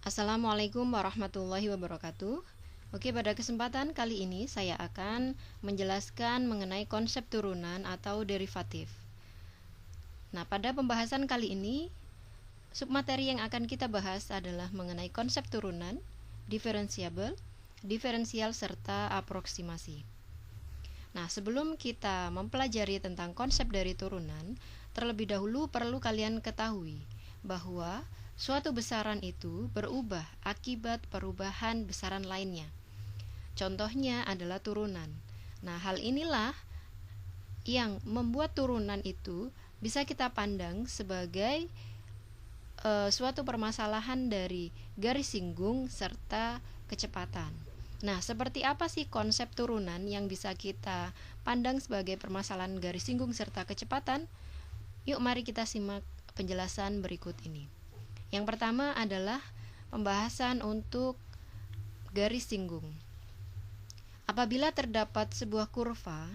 Assalamualaikum warahmatullahi wabarakatuh. Oke, pada kesempatan kali ini saya akan menjelaskan mengenai konsep turunan atau derivatif. Nah, pada pembahasan kali ini, submateri yang akan kita bahas adalah mengenai konsep turunan, diferensiabel, diferensial, serta aproksimasi. Nah, sebelum kita mempelajari tentang konsep dari turunan, terlebih dahulu perlu kalian ketahui bahwa suatu besaran itu berubah akibat perubahan besaran lainnya. Contohnya adalah turunan. Nah, hal inilah yang membuat turunan itu bisa kita pandang sebagai suatu permasalahan dari garis singgung serta kecepatan. Nah, seperti apa sih konsep turunan yang bisa kita pandang sebagai permasalahan garis singgung serta kecepatan? Yuk, mari kita simak penjelasan berikut ini. Yang pertama adalah pembahasan untuk garis singgung. Apabila terdapat sebuah kurva,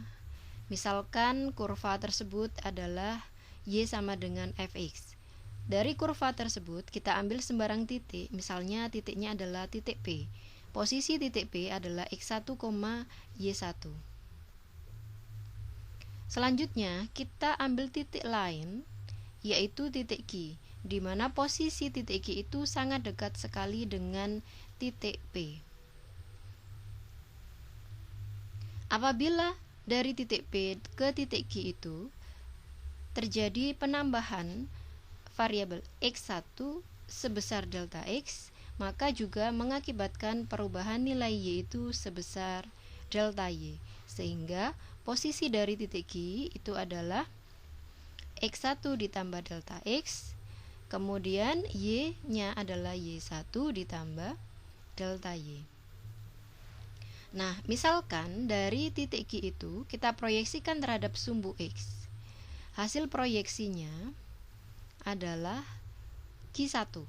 misalkan kurva tersebut adalah y sama dengan fx. Dari kurva tersebut kita ambil sembarang titik, misalnya titiknya adalah titik P. Posisi titik P adalah x1, y1. Selanjutnya kita ambil titik lain, yaitu titik Q, di mana posisi titik Q itu sangat dekat sekali dengan titik P. Apabila dari titik P ke titik Q itu terjadi penambahan variabel x1 sebesar delta x, maka juga mengakibatkan perubahan nilai y itu sebesar delta y, sehingga posisi dari titik Q itu adalah x1 ditambah delta x, kemudian y-nya adalah y1 ditambah delta y. Nah, misalkan dari titik Q itu kita proyeksikan terhadap sumbu x. Hasil proyeksinya adalah Q1.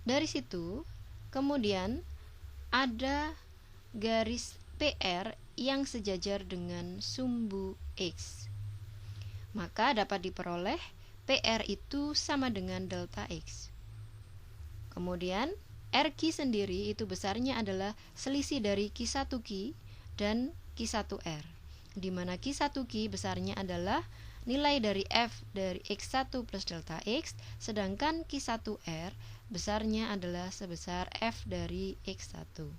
Dari situ, kemudian ada garis PR yang sejajar dengan sumbu X. Maka dapat diperoleh PR itu sama dengan delta X. Kemudian RQ sendiri itu besarnya adalah selisih dari Q1Q dan Q1R, di mana Q1Q besarnya adalah nilai dari F dari X1 plus delta X, sedangkan Q1R besarnya adalah sebesar F dari X1.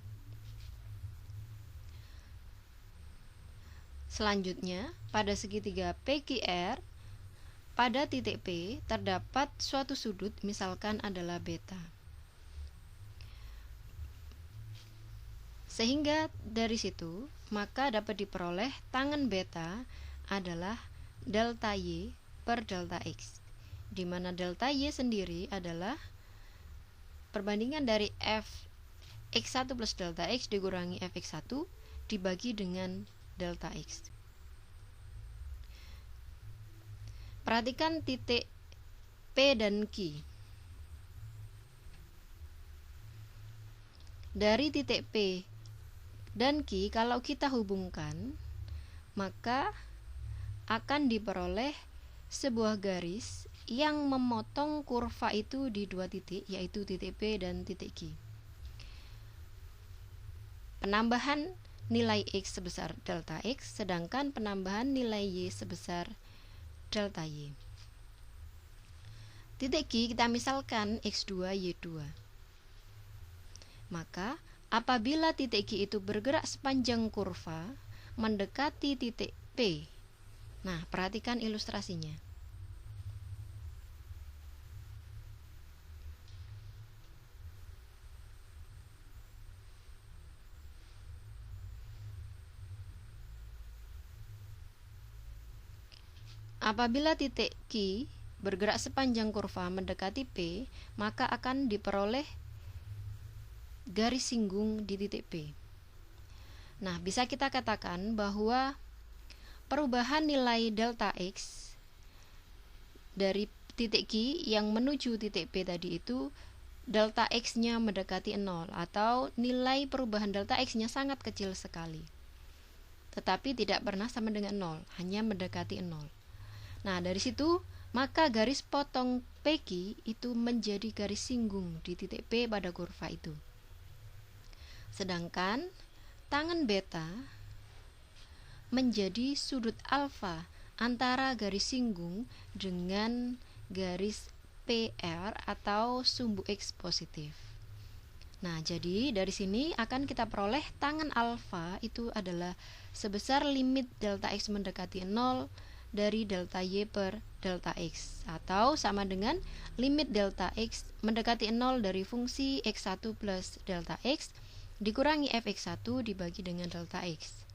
Selanjutnya, pada segitiga PQR, pada titik P terdapat suatu sudut, misalkan adalah beta. Sehingga dari situ, maka dapat diperoleh tangen beta adalah delta Y per delta X, di mana delta Y sendiri adalah perbandingan dari F X1 plus delta X dikurangi Fx1 dibagi dengan delta X. Perhatikan titik P dan Q. Dari titik P dan Q kalau kita hubungkan, maka akan diperoleh sebuah garis yang memotong kurva itu di dua titik, yaitu titik P dan titik Q. Penambahan nilai X sebesar delta X, sedangkan penambahan nilai Y sebesar delta Y. Titik Q kita misalkan X2, Y2. Maka apabila titik Q itu bergerak sepanjang kurva mendekati titik P. Nah, perhatikan ilustrasinya. Apabila titik Q bergerak sepanjang kurva mendekati P, maka akan diperoleh garis singgung di titik P. Nah, bisa kita katakan bahwa perubahan nilai delta X dari titik Q yang menuju titik P tadi itu delta X-nya mendekati 0, atau nilai perubahan delta X-nya sangat kecil sekali. Tetapi tidak pernah sama dengan 0, hanya mendekati 0. Nah, dari situ maka garis potong PQ itu menjadi garis singgung di titik P pada kurva itu. Sedangkan tangen beta menjadi sudut alfa antara garis singgung dengan garis PR atau sumbu X positif. Nah, jadi dari sini akan kita peroleh tangen alfa itu adalah sebesar limit delta X mendekati 0 dari delta Y per delta X, atau sama dengan limit delta X mendekati 0 dari fungsi X1 plus delta X dikurangi fx1 dibagi dengan delta X.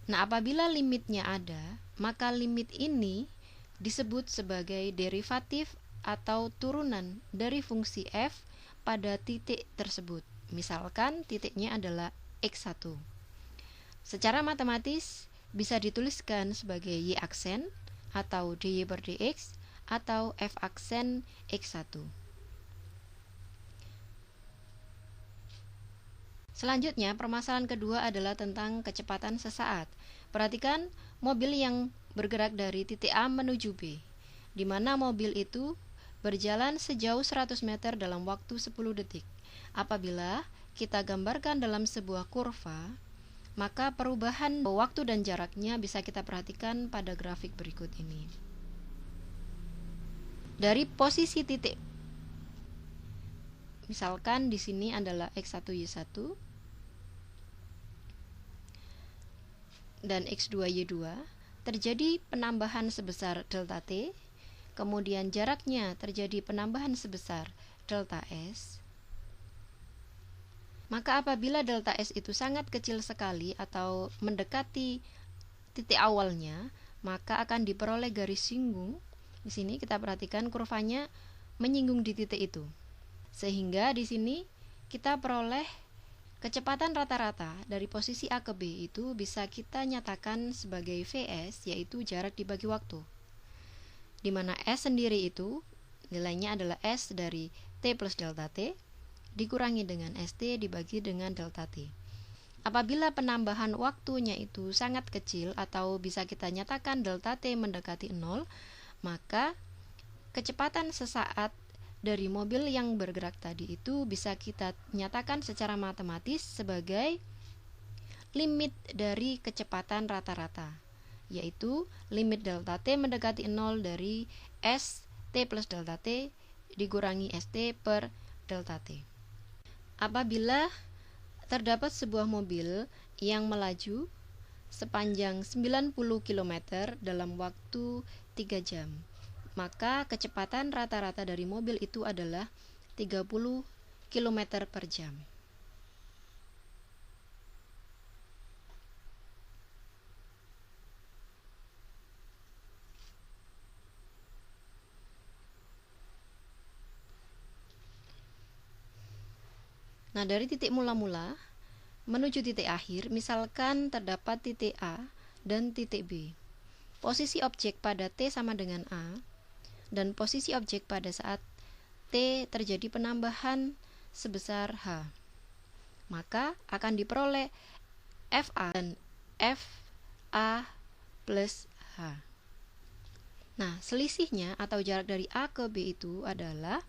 Nah, apabila limitnya ada, maka limit ini disebut sebagai derivatif atau turunan dari fungsi f pada titik tersebut. Misalkan titiknya adalah x1. Secara matematis bisa dituliskan sebagai y aksen atau dy per dx atau f aksen x1. Selanjutnya, permasalahan kedua adalah tentang kecepatan sesaat. Perhatikan mobil yang bergerak dari titik A menuju B, di mana mobil itu berjalan sejauh 100 meter dalam waktu 10 detik. Apabila kita gambarkan dalam sebuah kurva, maka perubahan waktu dan jaraknya bisa kita perhatikan pada grafik berikut ini. Dari posisi titik, misalkan di sini adalah X1Y1 dan X2Y2, terjadi penambahan sebesar delta T, kemudian jaraknya terjadi penambahan sebesar delta S. Maka apabila delta S itu sangat kecil sekali atau mendekati titik awalnya, maka akan diperoleh garis singgung. Di sini kita perhatikan kurvanya menyinggung di titik itu. Sehingga di sini kita peroleh kecepatan rata-rata dari posisi A ke B itu bisa kita nyatakan sebagai Vs, yaitu jarak dibagi waktu. Di mana S sendiri itu nilainya adalah S dari T plus delta T dikurangi dengan ST dibagi dengan delta T. Apabila penambahan waktunya itu sangat kecil atau bisa kita nyatakan delta T mendekati 0, maka kecepatan sesaat dari mobil yang bergerak tadi itu bisa kita nyatakan secara matematis sebagai limit dari kecepatan rata-rata, yaitu limit delta T mendekati 0 dari S T plus delta T dikurangi ST per delta T. Apabila terdapat sebuah mobil yang melaju sepanjang 90 km dalam waktu 3 jam, maka kecepatan rata-rata dari mobil itu adalah 30 km per jam. Nah, dari titik mula-mula menuju titik akhir, misalkan terdapat titik A dan titik B. Posisi objek pada T sama dengan A, dan posisi objek pada saat T terjadi penambahan sebesar H. Maka akan diperoleh FA dan FA plus H. Nah, selisihnya atau jarak dari A ke B itu adalah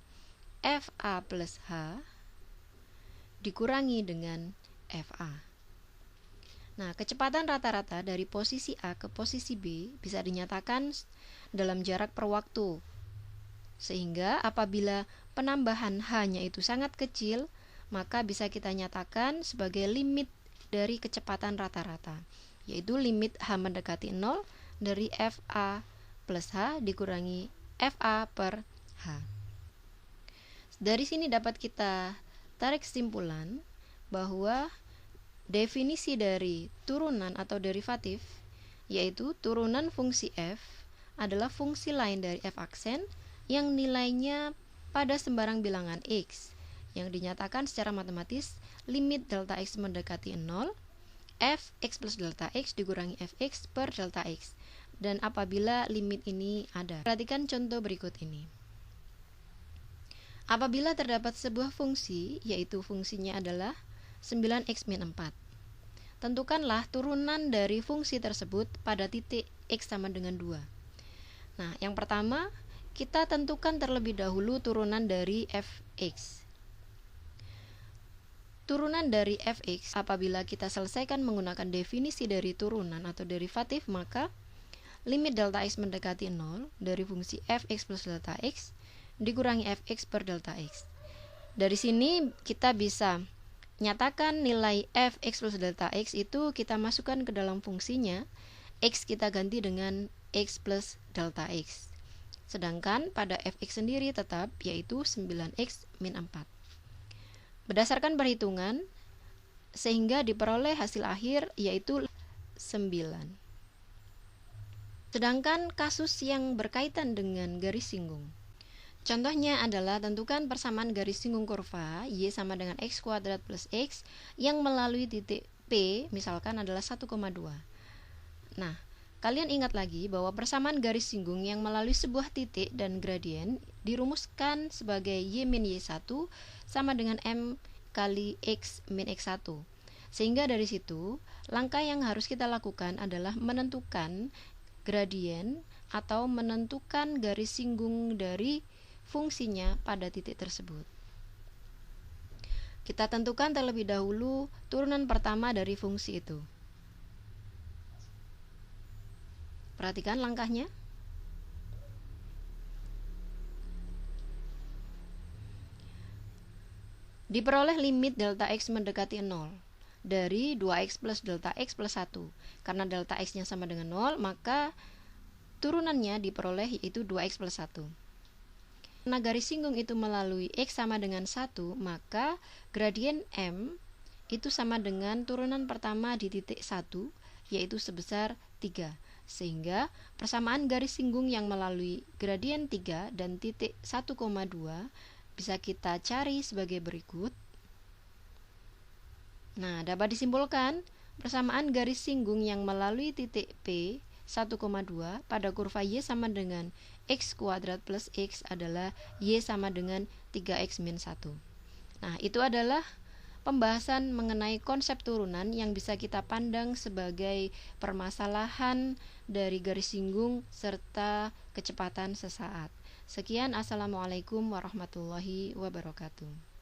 FA plus H dikurangi dengan FA. Nah, kecepatan rata-rata dari posisi A ke posisi B bisa dinyatakan dalam jarak per waktu. Sehingga apabila penambahan H-nya itu sangat kecil, maka bisa kita nyatakan sebagai limit dari kecepatan rata-rata, yaitu limit H mendekati 0 dari FA plus H dikurangi FA per H. Dari sini dapat kita tarik kesimpulan bahwa definisi dari turunan atau derivatif, yaitu turunan fungsi f adalah fungsi lain dari f aksen yang nilainya pada sembarang bilangan x, yang dinyatakan secara matematis limit delta x mendekati 0 f x plus delta x dikurangi fx per delta x, dan apabila limit ini ada. Perhatikan contoh berikut ini. Apabila terdapat sebuah fungsi, yaitu fungsinya adalah 9x min 4. Tentukanlah turunan dari fungsi tersebut pada titik x sama dengan 2. Nah, yang pertama, kita tentukan terlebih dahulu turunan dari fx. Turunan dari fx, apabila kita selesaikan menggunakan definisi dari turunan atau derivatif, maka limit delta x mendekati 0 dari fungsi fx plus delta x dikurangi fx per delta x. Dari sini kita bisa nyatakan nilai fx plus delta x itu kita masukkan ke dalam fungsinya, x kita ganti dengan x plus delta x. Sedangkan pada fx sendiri tetap, yaitu 9x min 4. Berdasarkan perhitungan, sehingga diperoleh hasil akhir yaitu 9. Sedangkan kasus yang berkaitan dengan garis singgung, contohnya adalah tentukan persamaan garis singgung kurva y sama dengan x kuadrat plus x yang melalui titik P misalkan adalah 1,2. Nah, kalian ingat lagi bahwa persamaan garis singgung yang melalui sebuah titik dan gradien dirumuskan sebagai y min y1 sama dengan m kali x min x1. Sehingga dari situ, langkah yang harus kita lakukan adalah menentukan gradien atau menentukan garis singgung dari fungsinya pada titik tersebut. Kita tentukan terlebih dahulu turunan pertama dari fungsi itu. Perhatikan langkahnya. Diperoleh limit delta x mendekati 0 dari 2x plus delta x plus 1. Karena delta x-nya sama dengan 0, maka turunannya diperoleh yaitu 2x plus 1. Karena garis singgung itu melalui x sama dengan 1, maka gradien m itu sama dengan turunan pertama di titik 1, yaitu sebesar 3. Sehingga persamaan garis singgung yang melalui gradien 3 dan titik 1,2 bisa kita cari sebagai berikut. Nah, dapat disimpulkan persamaan garis singgung yang melalui titik P 1,2 pada kurva y sama dengan x kuadrat plus x adalah y sama dengan 3x min 1. Nah, itu adalah pembahasan mengenai konsep turunan yang bisa kita pandang sebagai permasalahan dari garis singgung serta kecepatan sesaat. Sekian, assalamualaikum warahmatullahi wabarakatuh.